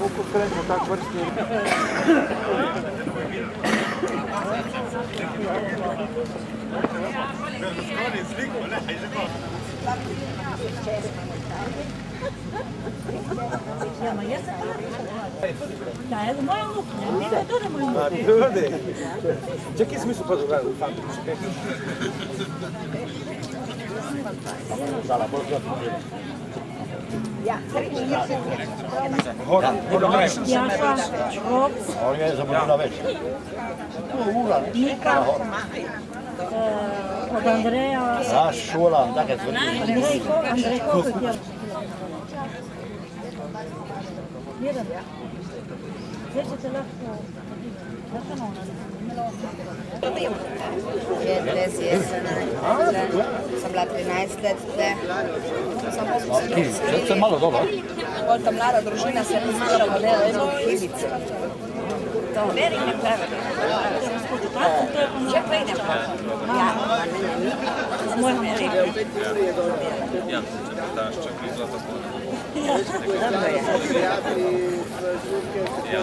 koliko krenemo tak vrstni. Ja, je moj unuk, ne? To je tudi moj unuk. Tudi. Če kje smisel pa dogajal v fantu? Ja, Hora. Jaša, Rok, On je zamudila več. Nika, od Andreja, Naš šola, take tvrdi. Andrej Kokot je. Jedan. Zdaj ćete lahko... Res jesen, sem bila 13 let tle, samo smo se Zdaj se malo dobro. Bolj ta mlada družina se razmišljala, da je eno hibice. To veri ne preve. Že prejdem. Ja. Moj meri. Ja, daš čak iz zlata pola. Dobro je. Ja.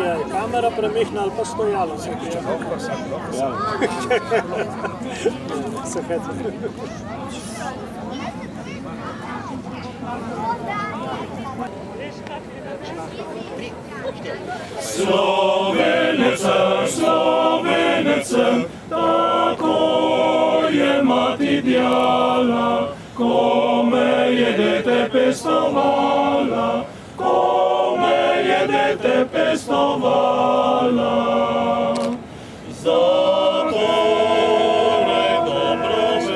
Je kamera premihna ali pa stojalo vsaki čas? Se hecam. Slovenecem, Slovenecem, tako je mati djala, ko me je dete pestovala, ko me je dete pestovala. Zato naj dobro vem,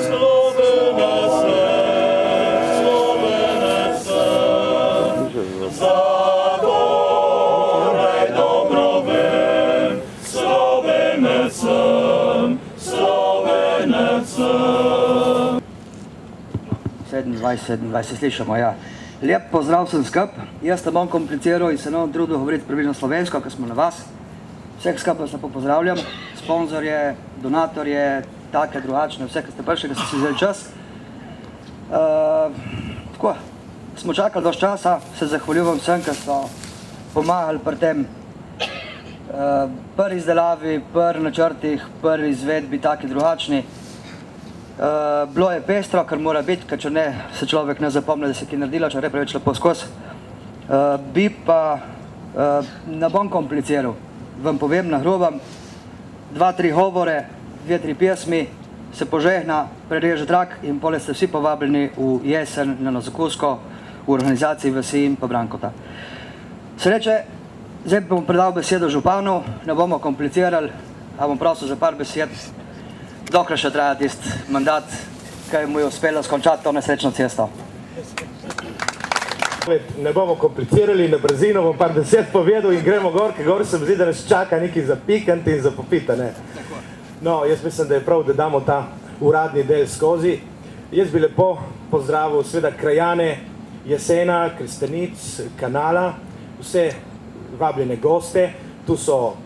Slovenecem, Slovenecem, zato naj dobro vem, Slovenecem, Slovenecem. 27 slišamo, ja. Lep pozdrav vsem skup. Jaz ne bom kompliciral in se ne bom trudil govoriti približno slovensko, ker smo na vas. Vseh skup vas lepo pozdravljam, sponzorje, donatorje, take, drugačne, vse, ki ste prišli, ki ste si vzeli čas. Tako, smo čakali dosti časa, se zahvaljujem vsem, ki so pomagali pri tem, pri izdelavi, pri načrtih, pri izvedbi, taki drugačni. Bilo je pestro, kar mora biti, ker če ne, se človek ne zapomne, da se ki naredilo, če gre preveč lepo skozi. Bi pa, ne bom kompliciral, vam povem na grobem, 2-3 govore, 2-3 pesmi, se požehna, prereže trak in pole ste vsi povabljeni v jesen na Zakusko v organizaciji Vasi in pa Brankota. Sreče, zdaj bom predal besedo županu, ne bomo komplicirali, a bom prosil za par besed, dokler še traja tist mandat, kaj mu je uspelo skončati to nesrečno cesto. Ne bomo komplicirali, na brzino bom par besed povedal in gremo gor, ker gor se mi zdi, da nas čaka nekaj za pikant in za popita, ne. No, jaz mislim, da je prav, da damo ta uradni del skozi. Jaz bi lepo pozdravil seveda krajane Jesena, Krstenic, Kanala, vse vabljene goste, tu so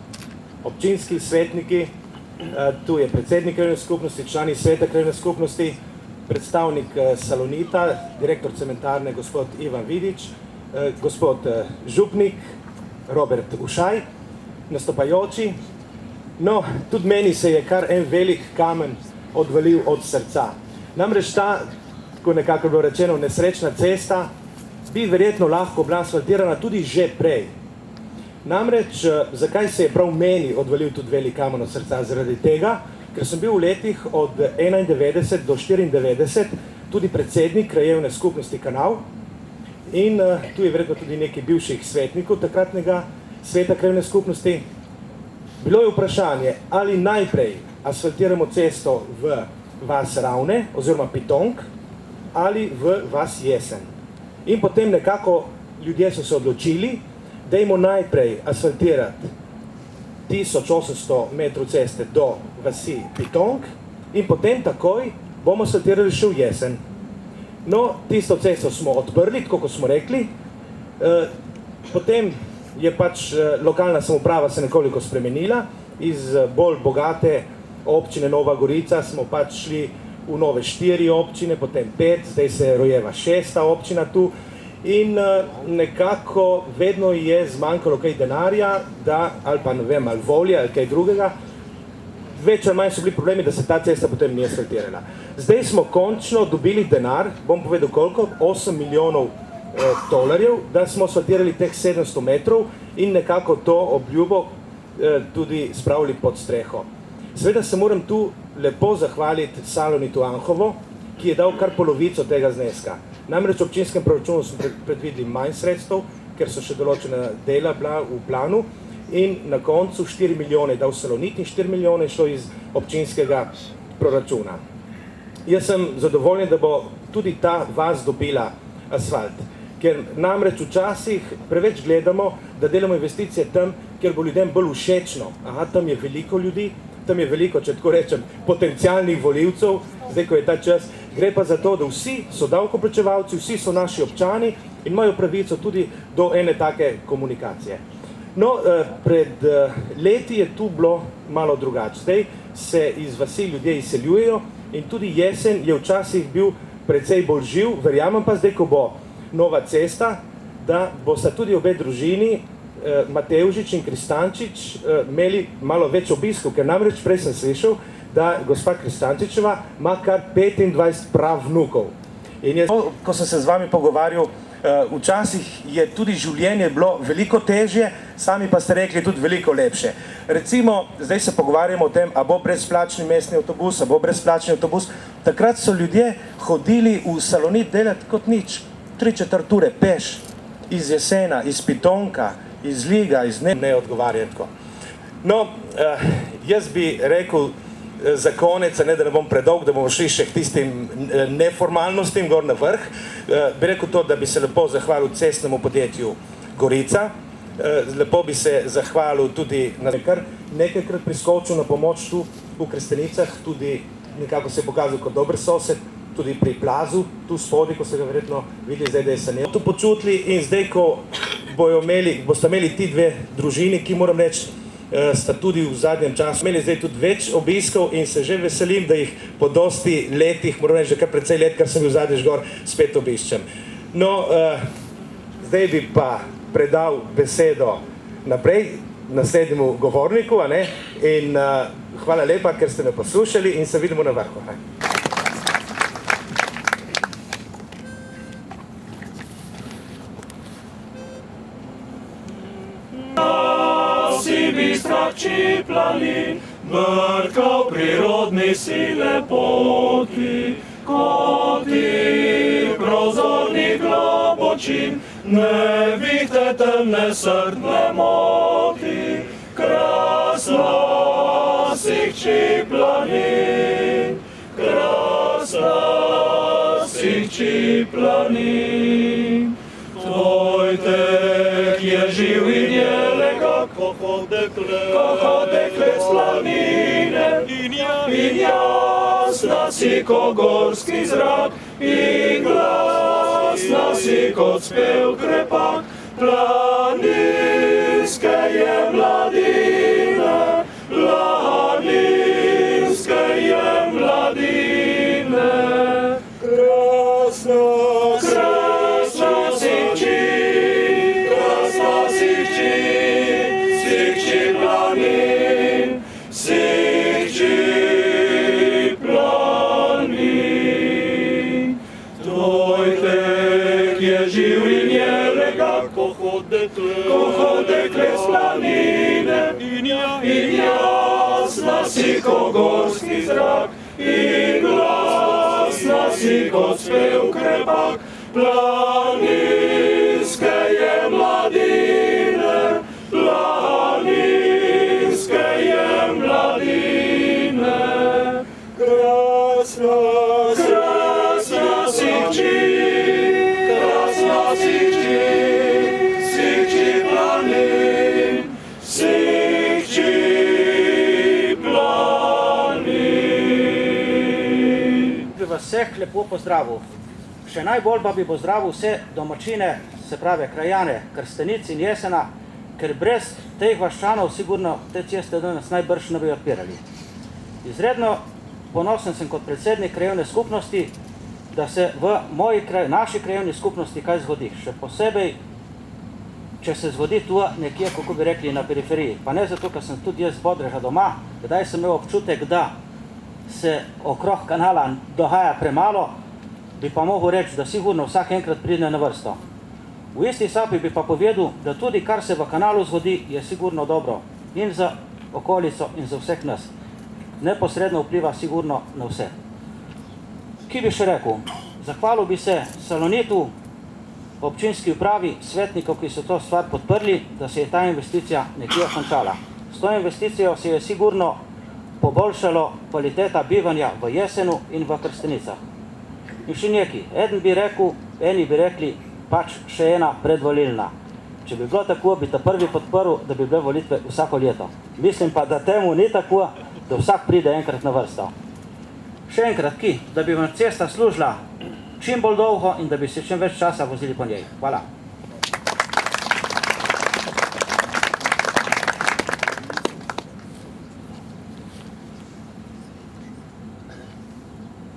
občinski svetniki, tu je predsednik krajevne skupnosti, člani sveta krajevne skupnosti, predstavnik Salonita, direktor cementarne gospod Ivan Vidič, gospod župnik Robert Ušaj, nastopajoči. No, tudi meni se je kar en velik kamen odvalil od srca. Namreč ta, tako nekako bilo rečeno, nesrečna cesta bi verjetno lahko bila asfaltirana tudi že prej. Namreč, zakaj se je prav meni odvalil tudi velik kamen od srca? Zaradi tega, ker sem bil v letih od 91 do 94 tudi predsednik krajevne skupnosti Kanal in tu je verjetno tudi nekaj bivših svetnikov takratnega sveta krajevne skupnosti. Bilo je vprašanje, ali najprej asfaltiramo cesto v vas Ravne oziroma Pitonk ali v vas Jesen. In potem nekako ljudje so se odločili, dajmo najprej asfaltirati 1800 metrov ceste do vasi Pitonk in potem takoj bomo asfaltirali še v Jesen. No, tisto cesto smo odprli, tako kot smo rekli, potem je pač lokalna samouprava se nekoliko spremenila, iz bolj bogate občine Nova Gorica smo pač šli v nove 4 občine, potem 5, zdaj se rojeva 6. občina tu in nekako vedno je zmanjkalo kaj denarja, ali pa ne vem, ali volje, ali kaj drugega. Več ali manj so bili problemi, da se ta cesta potem ni asfaltirala. Zdaj smo končno dobili denar, bom povedal koliko, 8 milijonov dolarjev, da smo asfaltirali teh 700 metrov in nekako to obljubo tudi spravili pod streho. Seveda se moram tu lepo zahvaliti Salonitu Anhovo, ki je dal kar polovico tega zneska. Namreč v občinskem proračunu smo predvideli manj sredstev, ker so še določena dela bila v planu in na koncu 4 milijone dal Salonit in 4 milijone šlo iz občinskega proračuna. Jaz sem zadovoljen, da bo tudi ta vas dobila asfalt, ker namreč včasih preveč gledamo, da delamo investicije tam, kjer bo ljudem bolj všečno. Aha, tam je veliko ljudi, tam je veliko, če tako rečem, potencialnih volivcev, zdaj, ko je ta čas. Gre pa za to, da vsi so davkoplačevalci, vsi so naši občani in imajo pravico tudi do ene take komunikacije. No, pred leti je tu bilo malo drugače. Zdaj se iz vasi ljudje izseljujejo in tudi Jesen je včasih bil precej bolj živ. Verjamem pa zdaj, ko bo nova cesta, da bosta tudi obe družini, Matevžič in Kristančič, imeli malo več obiskov, ker namreč prej sem slišal, da gospa Kristančičeva ima kar 25 pravnukov. In jaz, ko sem se z vami pogovarjal, včasih je tudi življenje bilo veliko težje, sami pa ste rekli tudi veliko lepše. Recimo, zdaj se pogovarjamo o tem, a bo brezplačni mestni avtobus, a bo brezplačni avtobus. Takrat so ljudje hodili v Salonit delati kot nič, 3/4 ure peš, iz Jesena, iz Pitonka, iz Liga, iz ne odgovarja tako. No, jaz bi rekel za konec, da ne bom predolg, da bomo šli še k tistim neformalnostim gor na vrh, bi rekel to, da bi se lepo zahvalil cestnemu podjetju Gorica, lepo bi se zahvalil tudi kar nekajkrat priskočil na pomoč tu v Krstenicah, tudi nekako se je pokazal kot dober sosed, tudi pri plazu, tu spodaj, ko se ga verjetno vidi zdaj, da je sanjal. Tu počutili in zdaj, ko boste imeli ti dve družini, ki moram reči, sta tudi v zadnjem času imeli zdaj tudi več obiskov in se že veselim, da jih po dosti letih, moram reči, že kar precej let, kar sem bil zadnjič gor, spet obiščem. No, zdaj bi pa predal besedo naprej naslednjemu govorniku, a ne? In hvala lepa, ker ste me poslušali in se vidimo na vrhu. Bistrakči planin, brkal prirodni si lepoti, koti prozorni globočin, nevihte temne srdne moti, krasna si hči planin, krasna si hči planin. Tvoj tek je živ in je legak, ko dekle z planine, in jasna si ko gorski zrak, in glasna si kot spev krepak, planinske je mladine, planinske je mladine, krasna ko dekle z planine, in jasna si ko gorski zrak, in glasna si kot spev krepak, planinske je mladine, planinske je mladine, krasna si vseh lepo pozdravil. Še najbolj pa bi pozdravil vse domačine, se pravi krajane, Krstenic in Jesena, ker brez teh vaščanov sigurno te ceste danes najbrž ne bi odpirali. Izredno ponosen sem kot predsednik krajevne skupnosti, da se v naši krajevni skupnosti kaj zgodi. Še posebej, če se zgodi tu nekje, kako bi rekli, na periferiji. Pa ne zato, ker sem tudi jaz z Bodreža doma, kdaj sem imel občutek, da se okrog kanala dogaja premalo, bi pa mogel reči, da sigurno vsak enkrat pride na vrsto. V isti sapi bi pa povedal, da tudi kar se v kanalu zgodi, je sigurno dobro in za okolico in za vseh nas. Neposredno vpliva sigurno na vse. Ki bi še rekel, zahvalil bi se Salonitu, občinski upravi, svetnikov, ki so to stvar podprli, da se je ta investicija nekje končala. S to investicijo se je sigurno poboljšalo kvaliteta bivanja v Jesenu in v Krstenicah. In še nekaj, eni bi rekli, pač še ena predvolilna. Če bi bilo tako, bi ta prvi podprl, da bi bile volitve vsako leto. Mislim pa, da temu ni tako, da vsak pride enkrat na vrsto. Še enkrat, da bi vam cesta služila čim bolj dolgo in da bi se čim več časa vozili po njej. Hvala.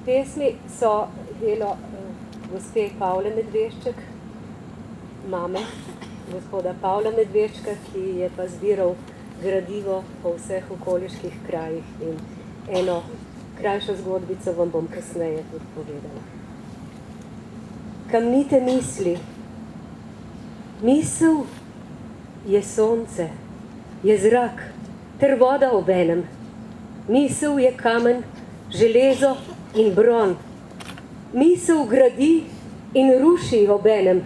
Pesmi so delo gospe Pavle Medvešček, mame gospoda Pavla Medveščka, ki je pa zbiral gradivo po vseh okoliških krajih in eno krajšo zgodbico vam bom kasneje tudi povedala. Kamnite misli. Misel je sonce, je zrak, ter voda obenem. Misel je kamen, železo in bron. Misel gradi in ruši obenem.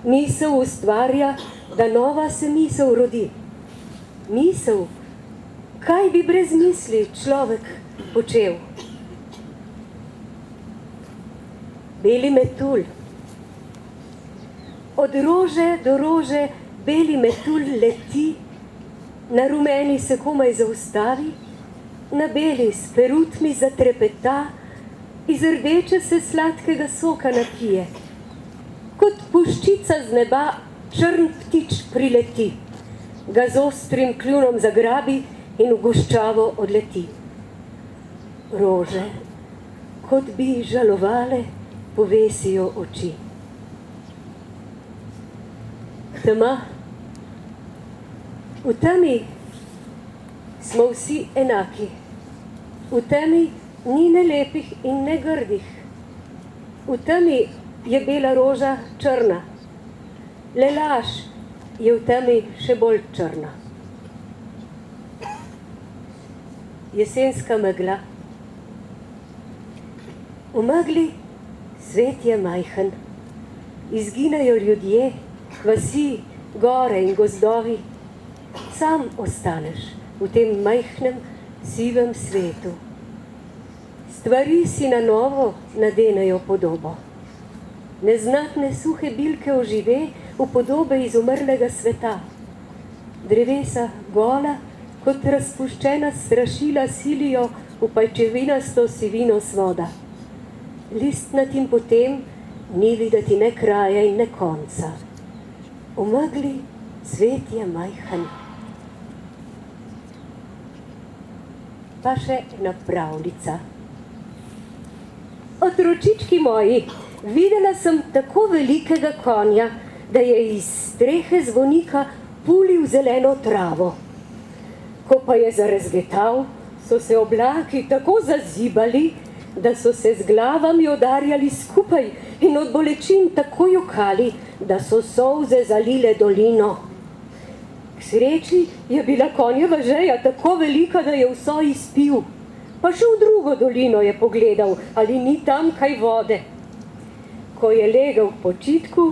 Misel ustvarja, da nova se misel rodi. Misel, kaj bi brez misli človek počel? Beli metulj. Od rože do rože beli metulj leti, na rumeni se komaj zaustavi, na beli s perutmi zatrepeta, iz rdeče se sladkega soka napije. Kot puščica z neba črn ptič prileti, ga z ostrim kljunom zagrabi in v goščavo odleti. Rože, kot bi žalovale, povesijo oči. Tema. V temi smo vsi enaki. V temi ni ne lepih in ne grdih. V temi je bela roža črna. Le laž je v temi še bolj črna. Jesenska megla. V megli svet je majhen. Izginejo ljudje, vasi, gore in gozdovi. Sam ostaneš v tem majhnem, sivem svetu. Stvari si na novo nadenejo podobo. Neznatne suhe bilke ožive v podobe iz umrlega sveta. Drevesa gola, kot razpuščena strašila silijo v pajčevinasto sivino svoda. Listnatim potem ni videti ne kraja in ne konca. V megli svet je majhen. Pa še ena pravljica. Otročički moji, videla sem tako velikega konja, da je iz strehe zvonika pulil zeleno travo. Ko pa je zarezgetal, so se oblaki tako zazibali, da so se z glavami udarjali skupaj in od bolečin tako jokali, da so solze zalile dolino. K sreči je bila konjeva žeja tako velika, da je vso izpil. Pa še v drugo dolino je pogledal, ali ni tam kaj vode. Ko je legel v počitku,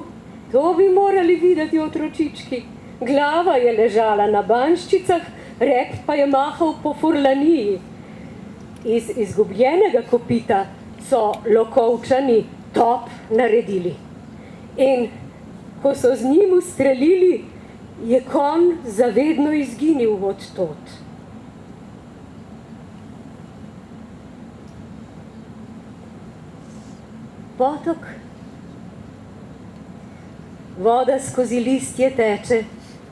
to bi morali videti otročički. Glava je ležala na banščicah, rep pa je mahal po furlaniji. Iz izgubljenega kopita so Lokovčani top naredili. In ko so z njim ustrelili, je konj zavedno izginil od tod. potok. Voda skozi listje teče,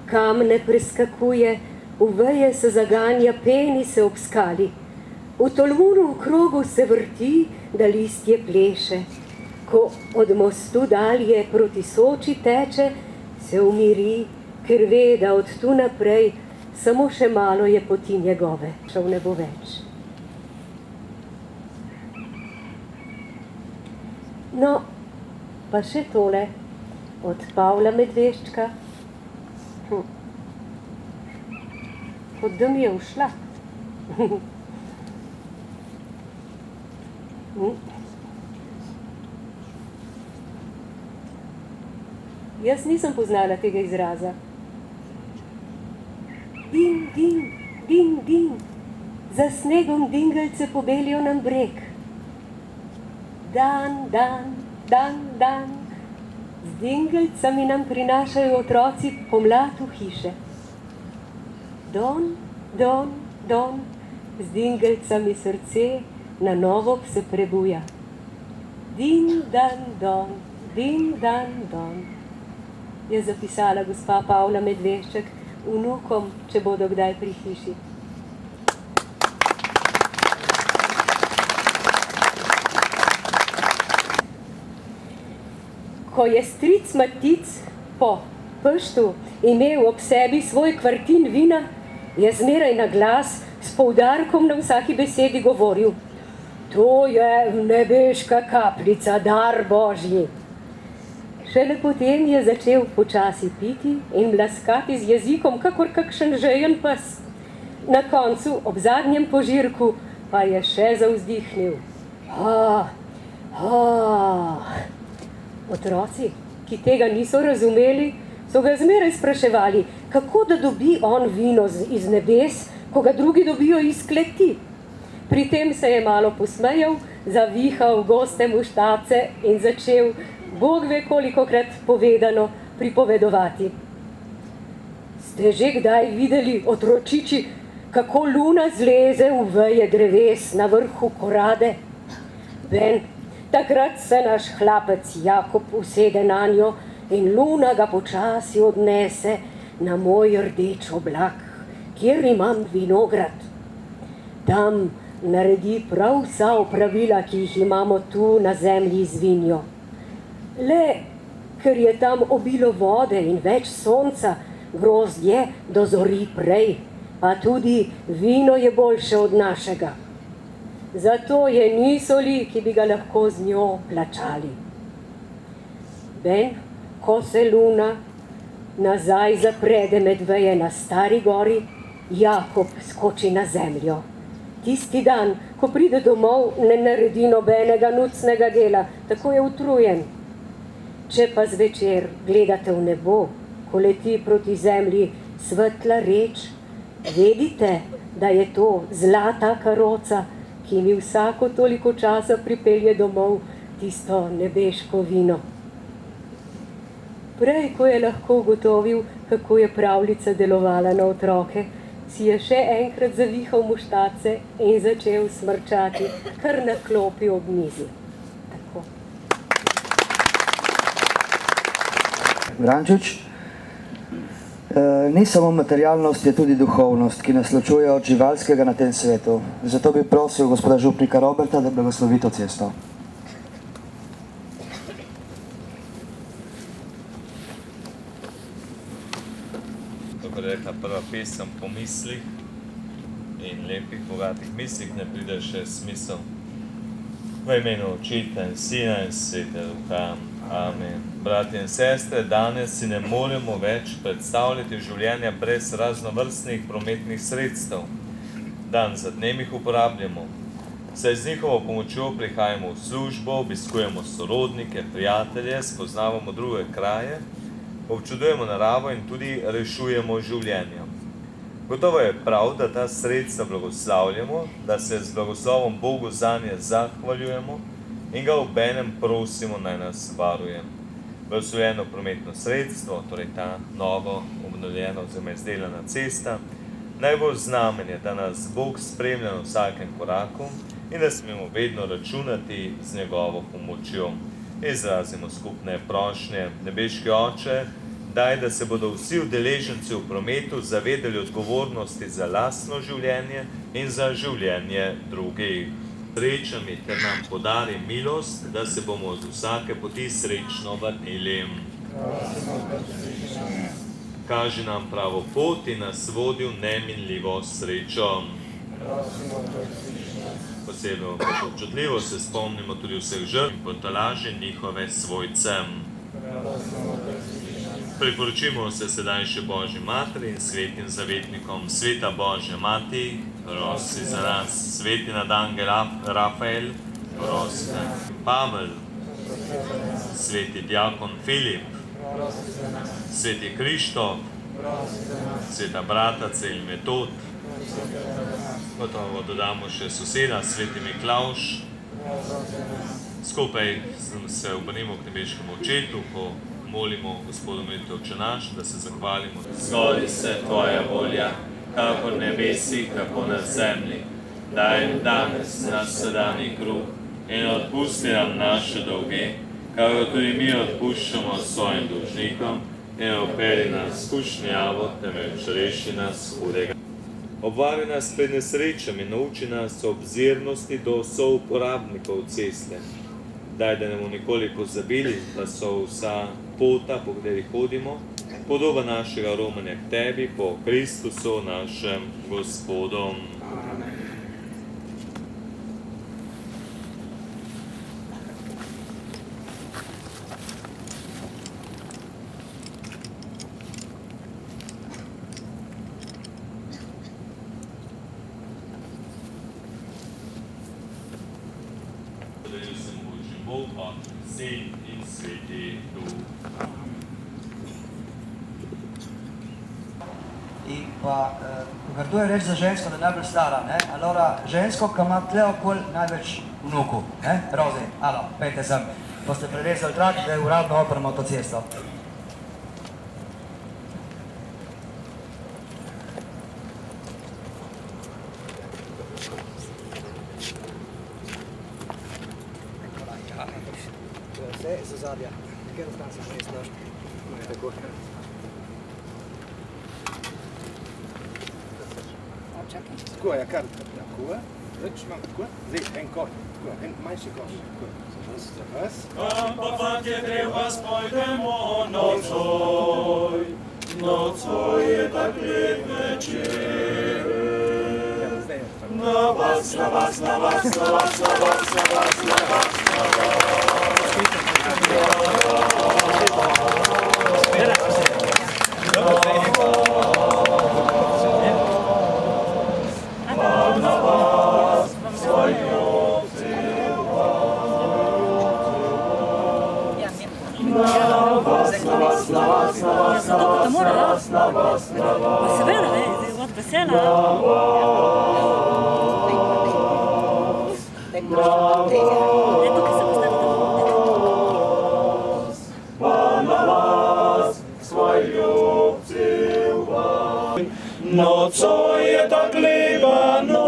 kamne preskakuje, v veje se zaganja, peni se ob skali. V tolmunu v krogu se vrti, da listje pleše. Ko od mostu dalje proti Soči teče, se umiri, ker ve, da od tu naprej samo še malo je poti njegove, šel ne bo več. No, pa še tole od Pavla Medveščka. Kot da mi je ušla. Jaz nisem poznala tega izraza. Ding, ding, ding, ding, za snegom dingelce pobelijo nam breg. Dan, dan, dan, dan, z dingelcami nam prinašajo otroci pomlad v hiše. Don, don, don, z dingelcami srce na novo se prebuja. Din, dan, don, din, dan, don, je zapisala gospa Pavla Medvešček vnukom, če bodo kdaj pri hiši. Ko je stric Matic po Peštu imel ob sebi svoj kvartin vina, je zmeraj na glas s poudarkom na vsaki besedi govoril: to je nebeška kapljica, dar Božji. Šele potem je začel počasi piti in mlaskati z jezikom, kakor kakšen žejen pes. Na koncu, ob zadnjem požirku, pa je še zavzdihnil. Otroci, ki tega niso razumeli, so ga zmeraj spraševali, kako da dobi on vino iz nebes, ko ga drugi dobijo iz kleti. Pri tem se je malo posmejal, zavihal goste muštace in začel, Bog ve kolikokrat povedano, pripovedovati. Ste že kdaj videli, otročiči, kako luna zleze v veje dreves na vrhu korade? Ben, takrat se naš hlapec Jakob usede nanjo in luna ga počasi odnese na moj rdeč oblak, kjer imam vinograd. Tam naredi prav vsa opravila, ki jih imamo tu na zemlji z vinjo. Le, ker je tam obilo vode in več sonca, grozdje dozori prej, pa tudi vino je boljše od našega. Zato je ni soli, ki bi ga lahko z njo plačali. Ben, ko se luna nazaj zaprede med veje na Stari gori, Jakob skoči na zemljo. Tisti dan, ko pride domov, ne naredi nobenega nucnega dela, tako je utrujen. Če pa zvečer gledate v nebo, ko leti proti zemlji svetla reč, vedite, da je to zlata karoca, ki mi vsako toliko časa pripelje domov tisto nebeško vino. Prej, ko je lahko ugotovil, kako je pravljica delovala na otroke, si je še enkrat zavihal muštace in začel smrčati kar na klopi ob mizi. Tako. Vrančič, ni samo materialnost, je tudi duhovnost, ki nas ločuje od živalskega na tem svetu. Zato bi prosil gospoda župnika Roberta, da blagoslovi to cesto. Tako da je rekla prva pesem po mislih in lepih, bogatih mislih, ne pride še smisel. V imenu Očeta in Sina in Svetega Duha. Amen. Bratje in sestre, danes si ne moremo več predstavljati življenja brez raznovrstnih prometnih sredstev. Dan za dnem jih uporabljamo. Saj z njihovo pomočjo prihajamo v službo, obiskujemo sorodnike, prijatelje, spoznavamo druge kraje, občudujemo naravo in tudi rešujemo življenja. Gotovo je prav, da ta sredstva blagoslavljamo, da se z blagoslovom Bogu zanje zahvaljujemo in ga obenem prosimo, naj nas varuje. Blagoslovljeno prometno sredstvo, torej ta novo, obnovljena oziroma izdelana cesta, naj bo znamenje, da nas Bog spremlja na vsakem koraku in da smemo vedno računati z njegovo pomočjo. Izrazimo skupne prošnje. Nebeški Oče, daj, da se bodo vsi udeleženci v prometu zavedali odgovornosti za lastno življenje in za življenje drugih. Srečami ter nam podari milost, da se bomo z vsake poti srečno vrnili. Kaži nam pravo pot in nas vodi v neminljivo srečo. Posebno občutljivo se spomnimo tudi vseh žrtev in potolaži njihove svojcem. Priporočimo se sedaj še Božji Materi in svetim zavetnikom. Sveta Božja Mati, prosi za nas. Sveti nadangel Rafael, prosi za nas. Pavel, sveti diakon Filip, sveti Krištof, sveta brataca in Metod, gotovo dodamo še soseda, sveti Miklavž. Skupaj se obrnimo k nebeškemu Očetu, ko molimo Gospodu molitev Oče naš, da se zahvalimo. Zgodi se Tvoja volja, kakor nebesi, kako na zemlji. Daj mi danes naš sedanji kruh in odpusti nam naše dolge, kakor tudi mi odpuščamo svojim dolžnikom, in ne vpelji nas v skušnjavo, temveč reši nas hudega. Obvari nas pred nesrečami, nauči nas obzirnosti do souporabnikov ceste. Daj, da ne bomo nikoli pozabili, da so vsa pota, po katerih hodimo, podoba našega romanja k Tebi, po Kristusu našem Gospodom. Bog, Oče, Sin in Sveti Duh. In pa, ker to je reč za žensko, da je najbolj stara, ne? Alora, žensko, ki ima tle okoli največ vnuku, ne? Rozi, alo, pejte sem. Pa ste prerezali trak, da je uradno opremo to cesto. Vse za zadnja, nekaj razdan se še iznaš. Tako. Tako je, kar tako je. Reč imam tako, zdaj en koš, tako, en manjši koš. Ampak fantje, gre vas pojdemo nocoj, nocoj je tak lep večer. Na vas, na vas, na vas, na vas, na vas, na vas, na vas, na vas. Nocoj je tak lepa noč,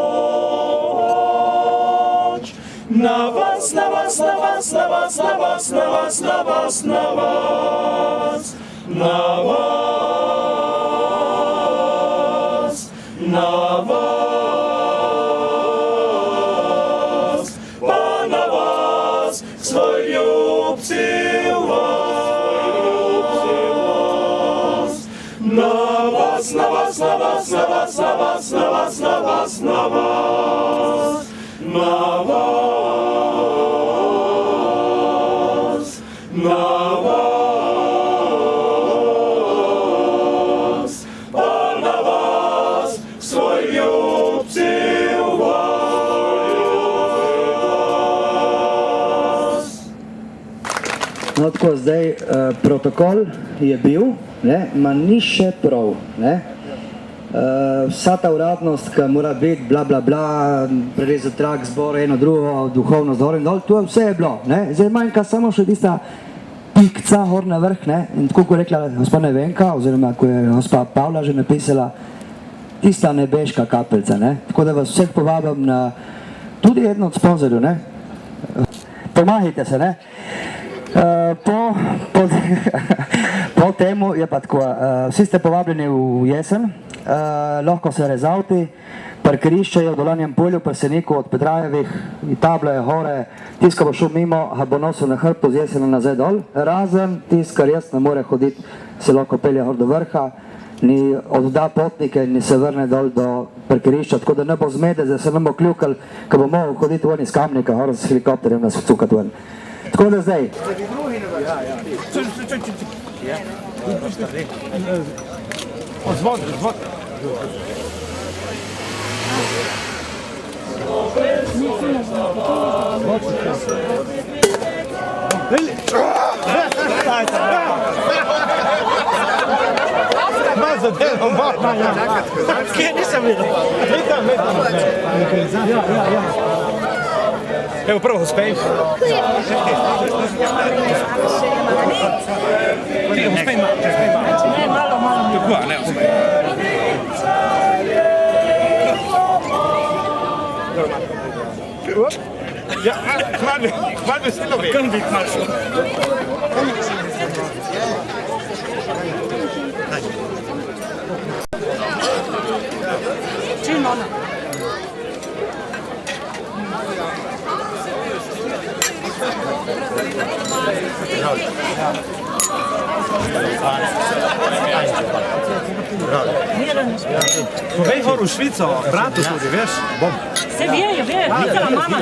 na vas, na vas, na vas, na vas, na vas, na vas, na vas, na vas, na vas, na vas, pa na vas, svoj ljubci v vas, na vas, na vas, na vas, na vas, na vas, na vas, na vas, na vas, na vas, na vas, pa na vas, svoj ljubci v vas. No tako, zdaj protokol je bil, ne, ma ni še prav, ne. Vsa ta uradnost, ki mora biti bla bla bla, prerezati trak, zbor, eno drugo, duhovnost dol in dol, to vse je bilo, ne. Zdaj manjka samo še tista pikca gor na vrh, ne, in tako kot je rekla gospa Nevenka, oziroma ko je gospa Pavla že napisala, tista nebeška kapelca, ne. Tako da vas vseh povabim na tudi eno od sponzorjev, ne. Pomahajte se, ne. po temu je pa tako, vsi ste povabljeni v jesen, lahko se rezavti, parkirišče je v Dolanjem polju, pri Seniku od Pedrajevih, table, hore, tisto, ko bo šel mimo, ga bo nosil na hrbtu z jesena nazaj dol, razen tisto, kar jaz ne more hoditi, se lahko pelje do vrha, ni odda potnike, ni se vrne dol do parkirišča, tako da ne bo zmede, da se ne bo kljukal, ko bo mogel hoditi ven iz Kamnika, hore s helikopterjem nas vcukati ven. Tako da zdaj. Odzvon. Ma zadevo, kje nisem videl? Evo prvo gospe. Ja, hvala veselo. Kam bi prišel? Čim ona? Povej gor v Švico, bratu tudi, veš? Bom. Se vejo, videla mama.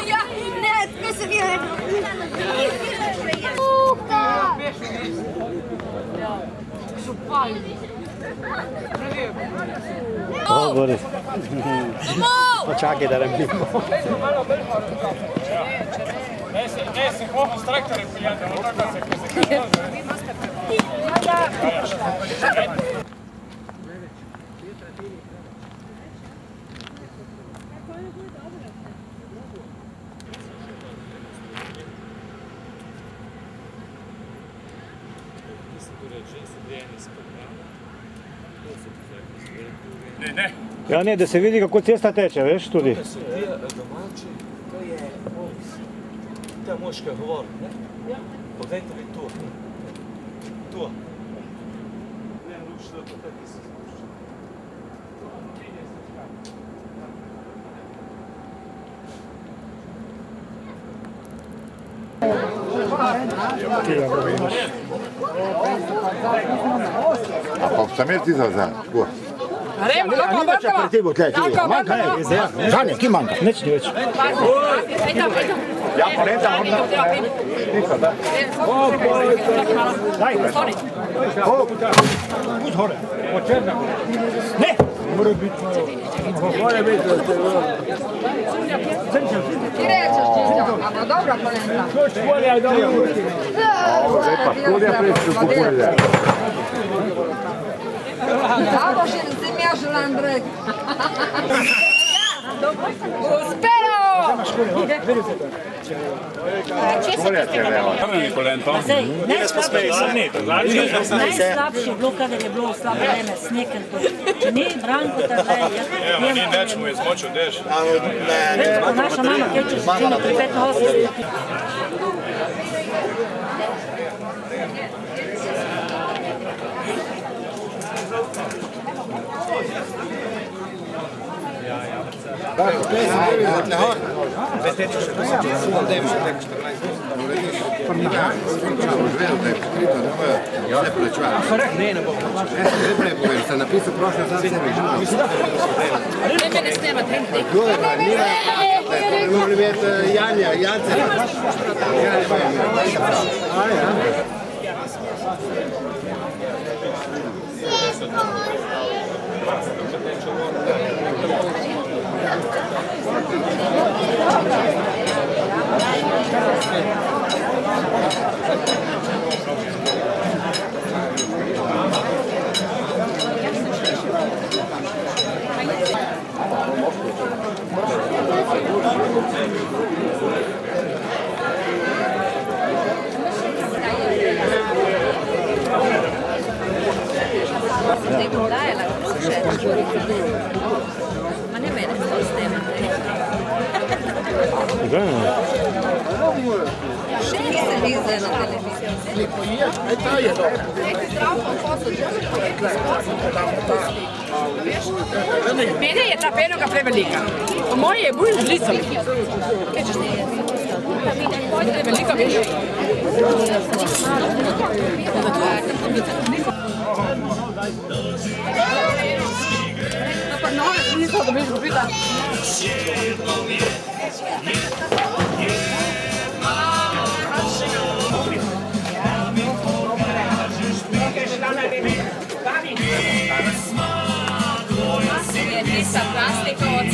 Ja, ne, kaj se vi rekli? O, Boris. Počakaj, da rabimo. Ne, si hoho s traktorem prijatelj, tako se Ne. Ja, ne, da se vidi, kako cesta teče, veš, tudi. To so ti domači, to je ta moška govor, ne? Poglejte vi tu. Tu. Ne, luč, da to tako se spušča. A pa sam je ti za zan? Remo, kako vrkava? Kako vrkava? Žanje, ki manjka? Neč ni več. Ja, porenta, onda. Daj, put hore. Počerna. Ne! Mora biti. Mora biti. Ti rečeš, Čižnja, a dobra polenta. To školja je dobro. Ovo, lepa, školja preču kupuje. Dobro, še ne si mjažil, Andrej. Uspelo! Najslabše je bilo, kadar je bilo slabo vreme, sneg. Če ni Branko, Evo, ni neč mu je zmočil dež. naša mama keče začina pri 5-8. Napisao prošle za sebe. Ne mene snimati, Henki. Mogli biti Janja, Jance. Zdaj bom dajala, kako še. Ma ne mene, to s tem. Še nisem jih zdaj na televiziji. Mene je ta penoga prevelika. Po moje je bolj žlicom. Kaj ćeš ti? Prevelika veš. Pa nove, nisam da biš gubila. Je tista plastika od